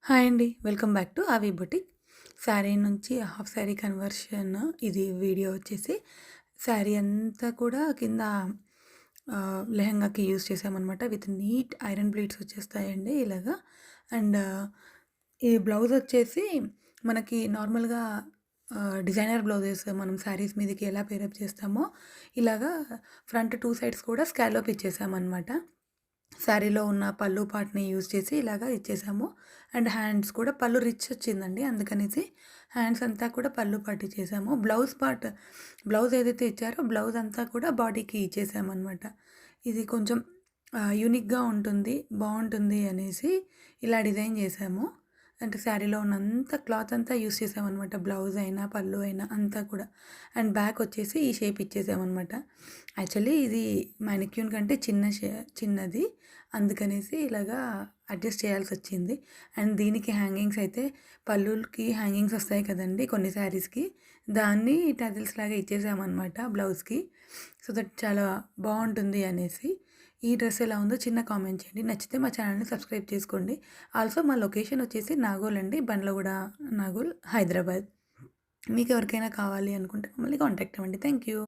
Hi అండి. Welcome back to Avi boutique. Sari నుంచి half sari conversion ఇది వీడియో వచ్చేసి శారీ అంతా కూడా కింద లెహంగాకి యూజ్ చేసామనమాట. విత్ నీట్ ఐరన్ ప్లేట్స్ వచ్చేస్తాయండి ఇలాగా. అండ్ ఈ బ్లౌజ్ వచ్చేసి మనకి నార్మల్‌గా డిజైనర్ బ్లౌజెస్ మనం శారీస్ మీదకి ఎలా పేరప్ చేస్తామో ఇలాగా ఫ్రంట్ 2 సైడ్స్ కూడా స్కాలోప్ ఇచ్చేసామనమాట. శారీలో ఉన్న పళ్ళు పార్ట్‌ని యూజ్ చేసి ఇలాగా ఇచ్చేసాము. అండ్ హ్యాండ్స్ కూడా పళ్ళు రిచ్ వచ్చిందండి. అందుకనేసి హ్యాండ్స్ అంతా కూడా పళ్ళు పార్ట్ ఇచ్చేసాము. బ్లౌజ్ ఏదైతే ఇచ్చారో బ్లౌజ్ అంతా కూడా బాడీకి ఇచ్చేసామనమాట. ఇది కొంచెం యూనిక్‌గా ఉంటుంది, బావుంటుంది అనేసి ఇలా డిజైన్ చేశాము. అంటే శారీలో ఉన్నంత క్లాత్ అంతా యూజ్ చేసామనమాట. బ్లౌజ్ అయినా, పళ్ళు అయినా అంతా కూడా. అండ్ బ్యాక్ వచ్చేసి ఈ షేప్ ఇచ్చేసామనమాట. యాక్చువల్లీ ఇది మానిక్యూన్ కంటే చిన్నది. అందుకనేసి ఇలాగా అడ్జస్ట్ చేయాల్సొచ్చింది. అండ్ దీనికి హ్యాంగింగ్స్ అయితే పళ్ళుకి హ్యాంగింగ్స్ వస్తాయి కదండీ కొన్ని శారీస్‌కి. దాన్ని టజిల్స్ లాగా ఇచ్చేసామనమాట బ్లౌజ్‌కి. సో దట్ చాలా బావుంటుంది అనేసి. ఈ డ్రెస్ ఎలా ఉందో చిన్న కామెంట్ చేయండి. నచ్చితే మా ఛానల్‌ని సబ్స్క్రైబ్ చేసుకోండి. ఆల్సో మా లొకేషన్ వచ్చేసి నాగోల్ అండి. బండ్లగూడ, నాగోల్, హైదరాబాద్. మీకు ఎవరికైనా కావాలి అనుకుంటే మమ్మల్ని కాంటాక్ట్ అవ్వండి. Thank you.